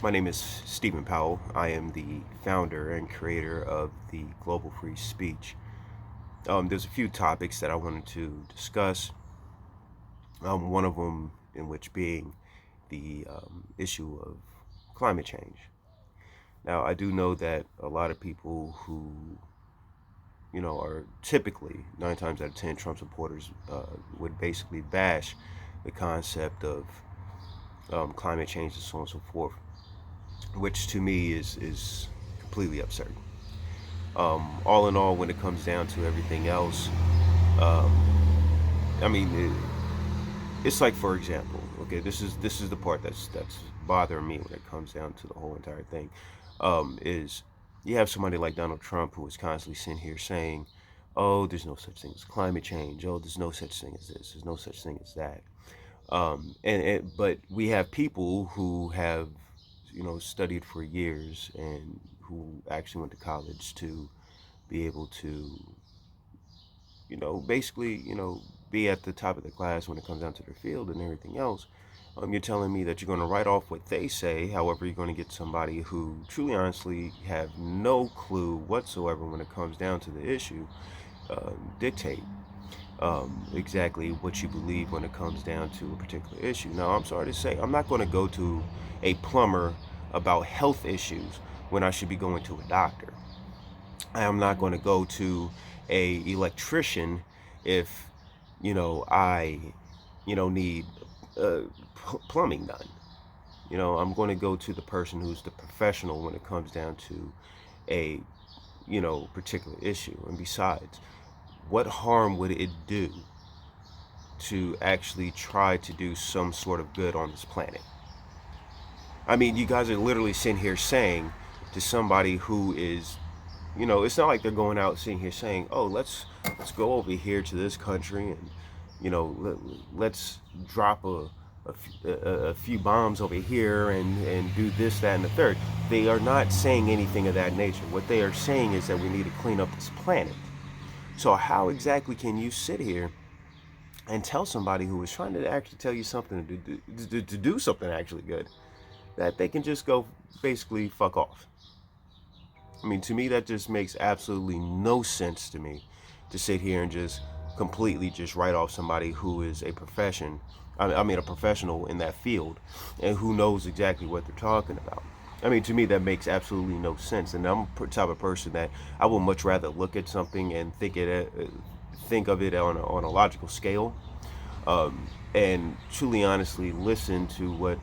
My name is Stephen Powell. I am the founder and creator of the Global FreeSpeech. There's a few topics that I wanted to discuss. One of them, in which being the issue of climate change. Now, I do know that a lot of people who, are typically 9 times out of 10 Trump supporters would basically bash the concept of climate change and so on and so forth, which to me is completely absurd. All in all, when it comes down to everything else, um, I mean, it's like, for example, okay, this is the part that's bothering me when it comes down to the whole entire thing. Is you have somebody like Donald Trump who is constantly sitting here saying, "Oh, there's no such thing as climate change. Oh, there's no such thing as this. There's no such thing as that." But we have people who have, studied for years and who actually went to college to be able to, basically, be at the top of the class when it comes down to their field and everything else. You're telling me that you're going to write off what they say. However, you're going to get somebody who truly, honestly, have no clue whatsoever when it comes down to the issue, dictate exactly what you believe when it comes down to a particular issue. Now, I'm sorry to say, I'm not going to go to a plumber about health issues when I should be going to a doctor. I am not going to go to a electrician if, I, need uh, plumbing done. I'm going to go to the person who's the professional when it comes down to a, particular issue. And besides, what harm would it do to actually try to do some sort of good on this planet? I mean, you guys are literally sitting here saying to somebody who is, it's not like they're going out sitting here saying, "Oh, let's go over here to this country and, let's drop a few bombs over here and do this, that, and the third." They are not saying anything of that nature. What they are saying is that we need to clean up this planet. So how exactly can you sit here and tell somebody who is trying to actually tell you something to do something actually good, that they can just go basically fuck off? I mean, to me, that just makes absolutely no sense to me, to sit here and just completely just write off somebody who is a profession. I mean, a professional in that field and who knows exactly what they're talking about. I mean, to me, that makes absolutely no sense. And I'm the type of person that I would much rather look at something and think of it on a logical scale, and truly, honestly, listen to what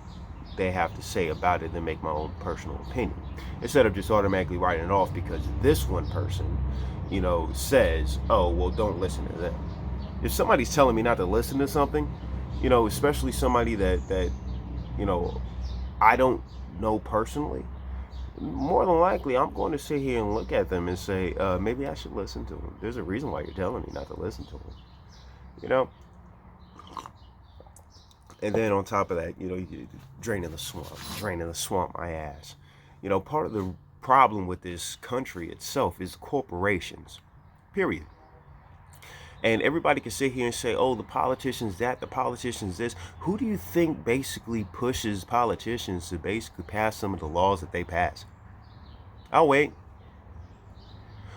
they have to say about it, than make my own personal opinion, instead of just automatically writing it off because this one person, says, "Oh, well, don't listen to them." If somebody's telling me not to listen to something, especially somebody that you know I don't know personally, more than likely I'm going to sit here and look at them and say, maybe I should listen to them. There's a reason why you're telling me not to listen to them. You know, and then on top of that, you draining the swamp, my ass. Part of the problem with this country itself is corporations, period. And everybody can sit here and say, "Oh, the politicians that, the politicians this." Who do you think basically pushes politicians to basically pass some of the laws that they pass? I'll wait.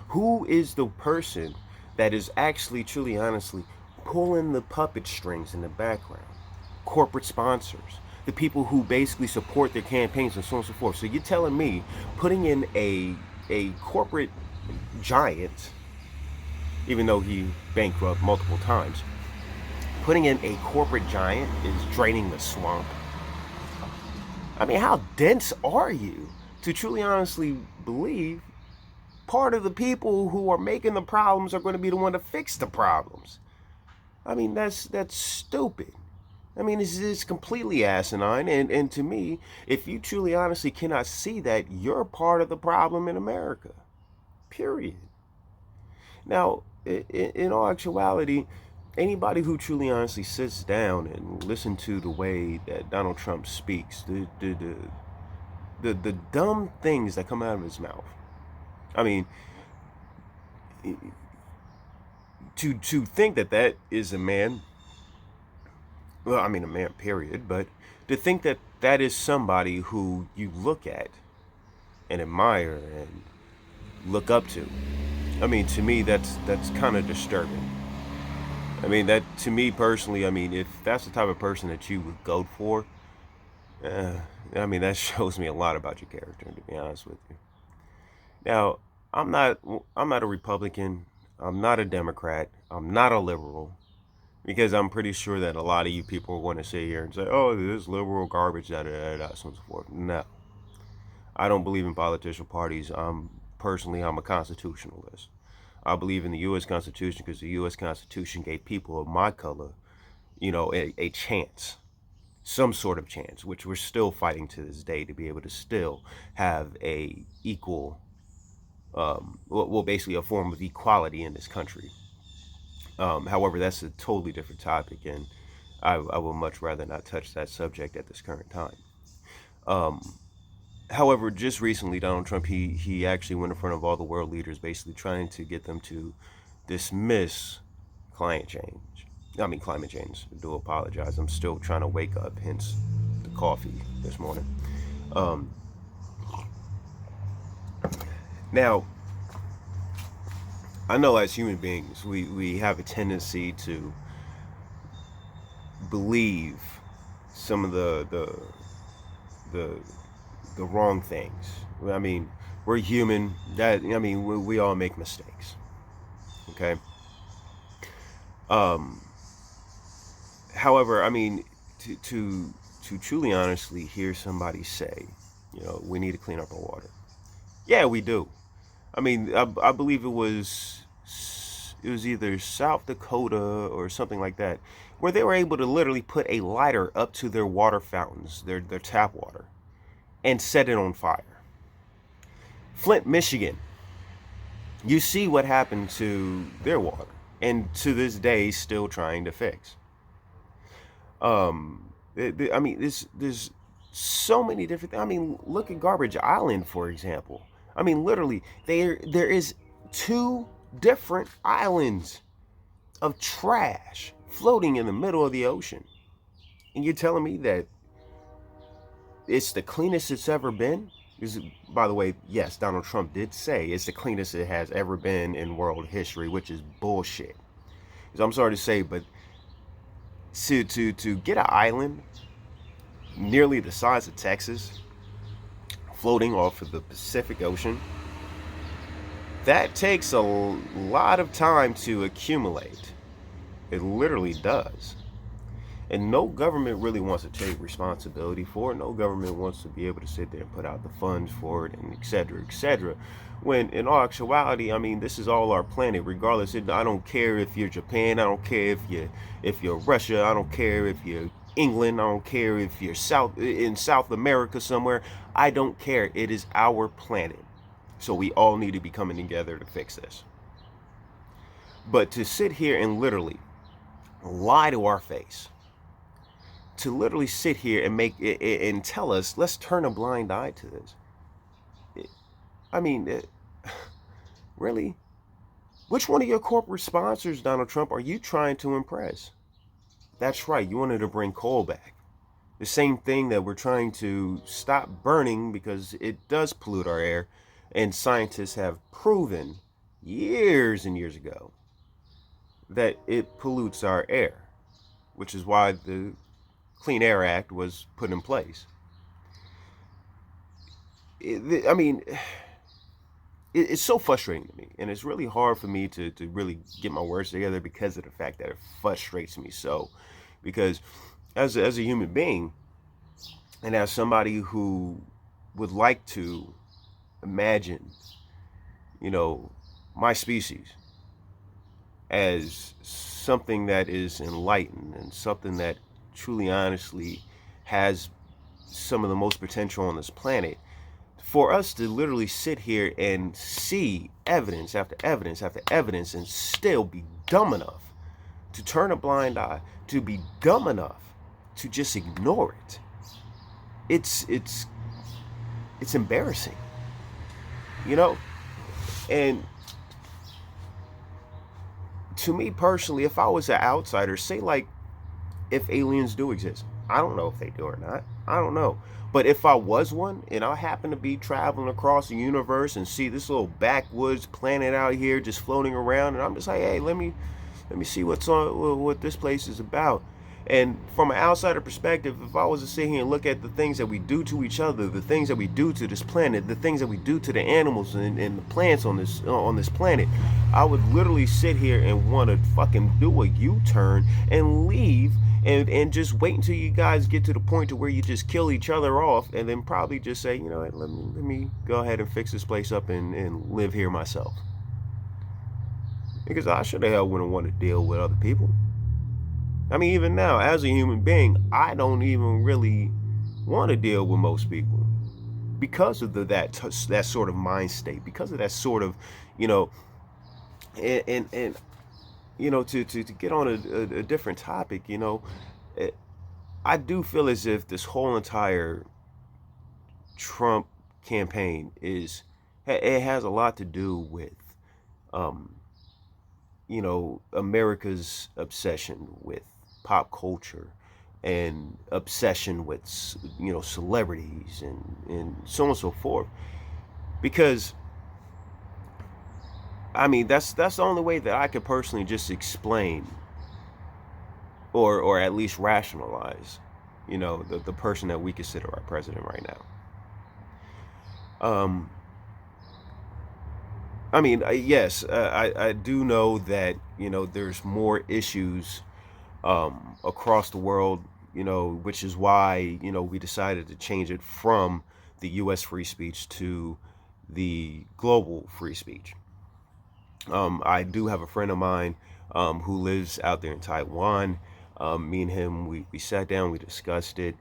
Who is the person that is actually, truly, honestly, pulling the puppet strings in the background? Corporate sponsors, the people who basically support their campaigns and so on and so forth. So you're telling me putting in a corporate giant, even though he bankrupt multiple times, putting in a corporate giant is draining the swamp? I mean, how dense are you to truly honestly believe part of the people who are making the problems are going to be the one to fix the problems? I mean, that's stupid. I mean, it's completely asinine. And to me, if you truly honestly cannot see that, you're part of the problem in America. Period. Now, in all actuality, anybody who truly honestly sits down and listen to the way that Donald Trump speaks, the dumb things that come out of his mouth. I mean, to think that that is a man well, I mean, a man, period, but to think that that is somebody who you look at and admire and look up to. I mean, to me, that's kind of disturbing. I mean, that to me personally, I mean, if that's the type of person that you would go for, uh, I mean, that shows me a lot about your character, to be honest with you. Now, I'm not, I'm not a Republican. I'm not a Democrat. I'm not a liberal. Because I'm pretty sure that a lot of you people are going to sit here and say, "Oh, this liberal garbage, da da da da," so on and so forth. No, I don't believe in political parties. I'm a constitutionalist. I believe in the U.S. Constitution because the U.S. Constitution gave people of my color, a chance, some sort of chance, which we're still fighting to this day to be able to still have a equal, well, basically a form of equality in this country. However, that's a totally different topic, and I would much rather not touch that subject at this current time. Um, However, just recently, Donald Trump he actually went in front of all the world leaders, basically trying to get them to dismiss climate change. I mean, climate change. I do apologize. I'm still trying to wake up, hence the coffee this morning. Um, Now, I know as human beings, we have a tendency to believe some of the the wrong things. I mean, we're human. We all make mistakes. Okay. Um, However, I mean, to truly honestly hear somebody say, we need to clean up our water. Yeah, we do. I mean, I believe it was either South Dakota or something like that, where they were able to literally put a lighter up to their water fountains, their tap water, and set it on fire. Flint, Michigan, you see what happened to their water, and to this day, still trying to fix. I mean, there's so many different things. I mean, look at Garbage Island, for example. I mean, literally, there is two different islands of trash floating in the middle of the ocean, and you're telling me that it's the cleanest it's ever been? By the way, yes, Donald Trump did say it's the cleanest it has ever been in world history, which is bullshit. I'm sorry to say, but to get an island nearly the size of Texas floating off of the Pacific Ocean, that takes a lot of time to accumulate. It literally does. And no government really wants to take responsibility for it. No government wants to be able to sit there and put out the funds for it, and et cetera, et cetera. When in all actuality, I mean, this is all our planet. Regardless, I don't care if you're Japan. I don't care if you're Russia. I don't care if you're England. I don't care if you're in South America somewhere. I don't care. It is our planet. So we all need to be coming together to fix this. But to sit here and literally lie to our face, to literally sit here and make it and tell us, let's turn a blind eye to this. I mean, really? Which one of your corporate sponsors, Donald Trump, are you trying to impress? That's right, you wanted to bring coal back. The same thing that we're trying to stop burning because it does pollute our air, and scientists have proven years and years ago that it pollutes our air, which is why the Clean Air Act was put in place. I mean, it's so frustrating to me, and it's really hard for me to really get my words together because of the fact that it frustrates me so. Because as a human being, and as somebody who would like to imagine, my species as something that is enlightened and something that truly honestly has some of the most potential on this planet, for us to literally sit here and see evidence after evidence after evidence and still be dumb enough to turn a blind eye, to be dumb enough to just ignore it, it's embarrassing, and to me personally, if I was an outsider, say like if aliens do exist. I don't know if they do or not. I don't know. But if I was one and I happen to be traveling across the universe and see this little backwoods planet out here just floating around, and I'm just like, hey, let me see what this place is about. And from an outsider perspective, if I was to sit here and look at the things that we do to each other, the things that we do to this planet, the things that we do to the animals and the plants on this planet, I would literally sit here and want to fucking do a U-turn and leave and just wait until you guys get to the point to where you just kill each other off, and then probably just say, you know what, let me go ahead and fix this place up and live here myself. Because I sure the hell wouldn't want to deal with other people. I mean, even now, as a human being, I don't even really want to deal with most people because of that sort of mind state, because of that sort of, you know, and you know, to get on a different topic, you know, I do feel as if this whole entire Trump campaign it has a lot to do with, um, you know, America's obsession with pop culture and obsession with, you know, celebrities and so on and so forth. Because I mean, that's the only way that I could personally just explain or at least rationalize, you know, the person that we consider our president right now. I mean, yes, I do know that, you know, there's more issues across the world, you know, which is why, you know, we decided to change it from the U.S. free speech to the global free speech. I do have a friend of mine who lives out there in Taiwan. Me and him, we sat down, we discussed it,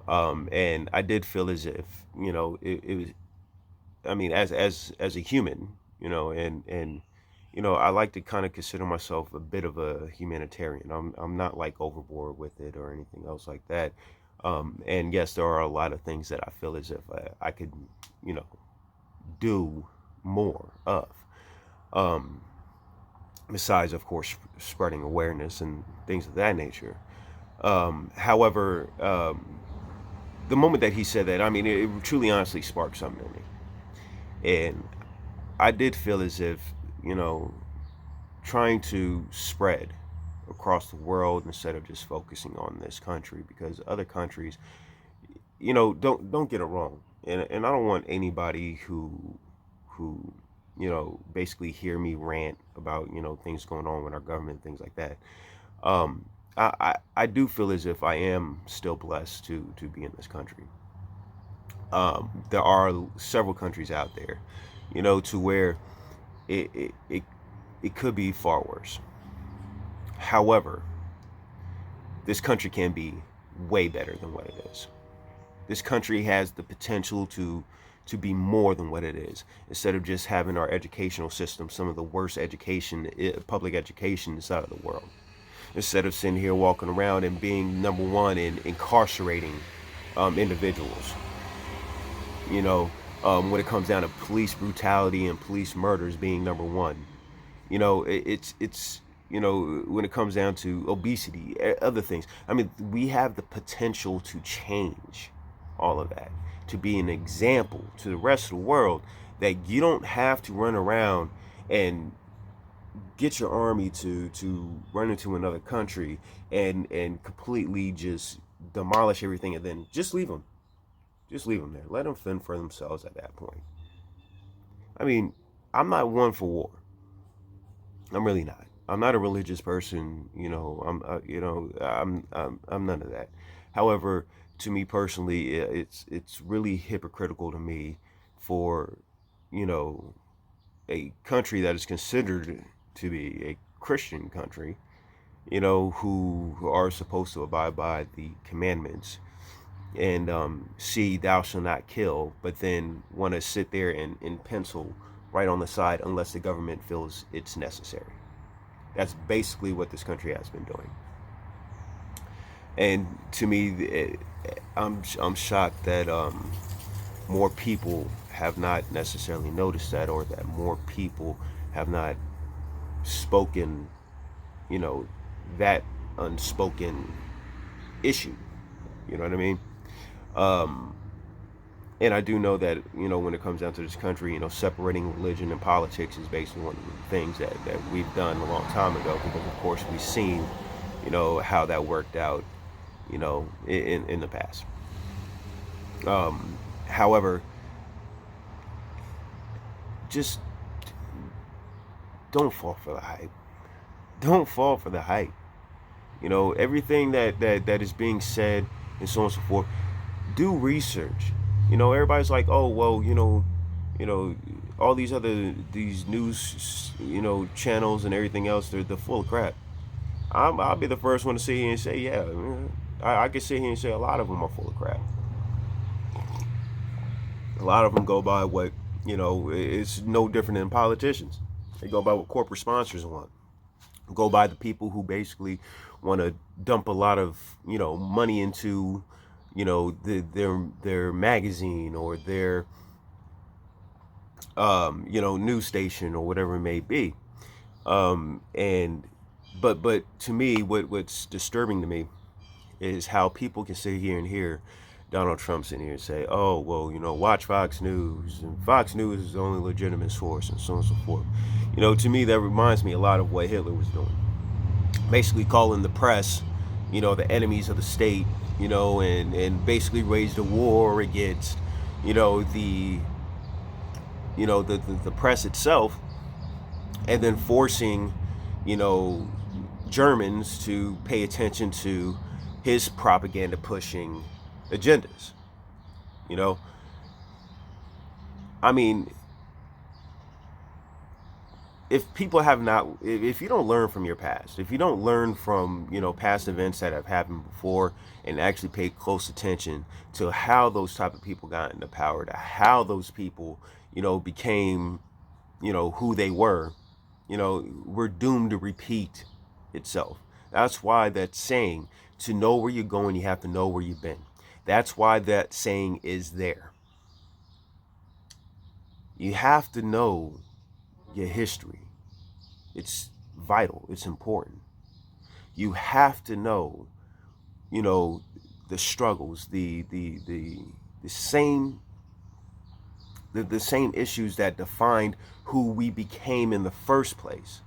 and I did feel as if, you know, it was. I mean, as a human, you know, and you know, I like to kind of consider myself a bit of a humanitarian. I'm not like overboard with it or anything else like that. And yes, there are a lot of things that I feel as if I could, you know, do more of. Um, Besides, of course, spreading awareness and things of that nature. However, the moment that he said that, I mean, it truly honestly sparked something in me. And I did feel as if, you know, trying to spread across the world instead of just focusing on this country, because other countries, you know, don't get it wrong. And I don't want anybody who you know, basically hear me rant about, you know, things going on with our government, things like that. I do feel as if I am still blessed to be in this country. There are several countries out there, you know, to where it could be far worse. However, this country can be way better than what it is. This country has the potential to be more than what it is. Instead of just having our educational system some of the worst education, public education inside of the world. Instead of sitting here walking around and being number one in incarcerating individuals. You know, when it comes down to police brutality and police murders being number one. You know, it's you know, when it comes down to obesity, other things. I mean, we have the potential to change all of that, to be an example to the rest of the world that you don't have to run around and get your army to run into another country and completely just demolish everything and then just leave them. Just leave them there. Let them fend for themselves at that point. I mean, I'm not one for war. I'm really not. I'm not a religious person, you know. I'm none of that. However, to me personally, it's really hypocritical to me for, you know, a country that is considered to be a Christian country, you know, who are supposed to abide by the commandments and see thou shalt not kill, but then want to sit there and in pencil right on the side unless the government feels it's necessary. That's basically what this country has been doing. And to me, I'm shocked that more people have not necessarily noticed that, or that more people have not spoken, you know, that unspoken issue. You know what I mean? Um, and I do know that, when it comes down to this country, separating religion and politics is basically one of the things that we've done a long time ago, because of course we've seen, how that worked out, in the past. However, just don't fall for the hype. Don't fall for the hype. Everything that is being said and so on and so forth. Do research. Everybody's like, oh well, you know, all these news, channels and everything else. They're full of crap. I'll be the first one to sit here and say, yeah, I can sit here and say a lot of them are full of crap. A lot of them go by what, it's no different than politicians. They go by what corporate sponsors want. Go by the people who basically want to dump a lot of, money into, their magazine or their, news station or whatever it may be. And but to me, what's disturbing to me is how people can sit here and hear Donald Trump sitting here and say, oh, well, watch Fox News, and Fox News is the only legitimate source, and so on and so forth. To me, that reminds me a lot of what Hitler was doing. Basically calling the press, the enemies of the state, and basically waged a war against, the, the press itself, and then forcing, you know, Germans to pay attention to his propaganda pushing agendas. You know, I mean, if people have not, if you don't learn from your past, if you don't learn from, past events that have happened before and actually pay close attention to how those type of people got into power, to how those people, became, who they were, we're doomed to repeat itself. That's why that saying, to know where you're going, you have to know where you've been. That's why that saying is there. You have to know your history. It's vital. It's important. You have to know, the struggles, the same the same issues that defined who we became in the first place.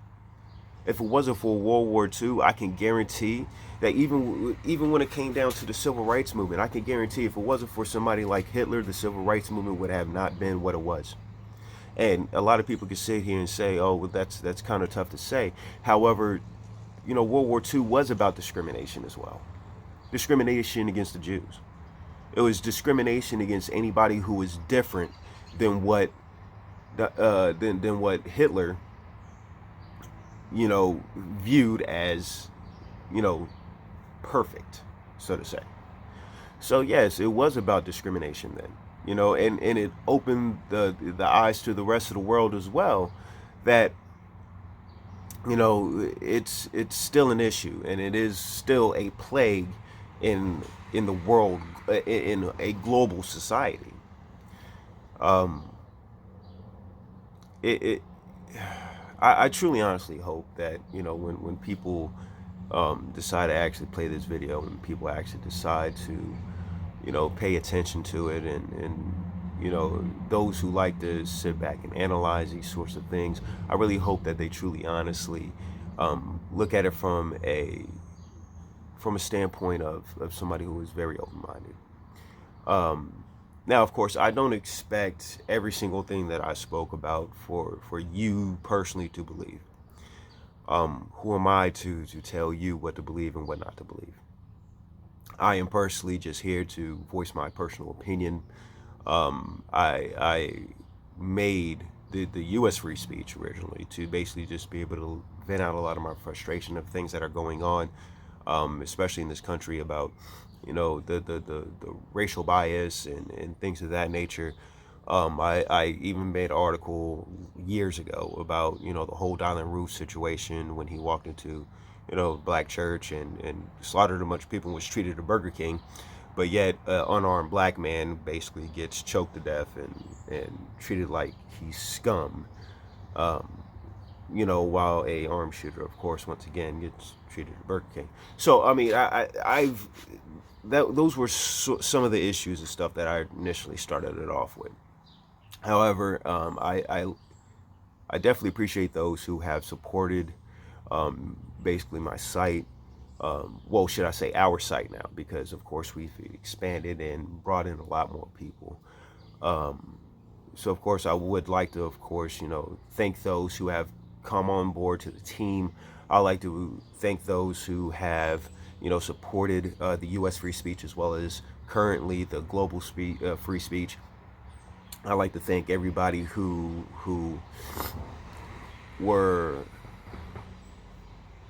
If it wasn't for World War II, I can guarantee that even when it came down to the civil rights movement, I can guarantee if it wasn't for somebody like Hitler, the civil rights movement would have not been what it was. And a lot of people can sit here and say, "Oh, well, that's kind of tough to say." However, World War II was about discrimination as well. Discrimination against the Jews. It was discrimination against anybody who was different than what than what Hitler, viewed as, perfect, so to say. So yes, it was about discrimination then, and it opened the eyes to the rest of the world as well, that it's still an issue, and it is still a plague in the world, in a global society. Um, it I truly honestly hope that when people decide to actually play this video, and people actually decide to pay attention to it, and those who like to sit back and analyze these sorts of things, I really hope that they truly honestly look at it from a standpoint of somebody who is very open-minded. Now, of course, I don't expect every single thing that I spoke about for you personally to believe. Who am I to tell you what to believe and what not to believe? I am personally just here to voice my personal opinion. I made the U.S. free speech originally to basically just be able to vent out a lot of my frustration of things that are going on, especially in this country, about the racial bias and things of that nature. I even made an article years ago about the whole Dylann Roof situation, when he walked into black church and slaughtered a bunch of people and was treated a Burger King, but yet unarmed black man basically gets choked to death and treated like he's scum. while a armed shooter, of course, once again gets treated at Burger King. So I mean, I've those were some of the issues and stuff that I initially started it off with. However, I definitely appreciate those who have supported basically my site. Well, should I say our site now? Because of course we've expanded and brought in a lot more people. So of course I would like to, of course, thank those who have come on board to the team. I like to thank those who have, supported the U.S. Free Speech as well as currently the Global Free Speech. I like to thank everybody who were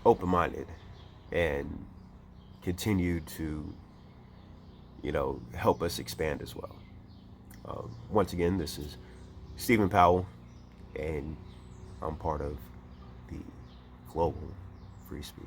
open-minded and continue to, help us expand as well. Once again, this is Stephen Powell, and I'm part of the Global Free Speech.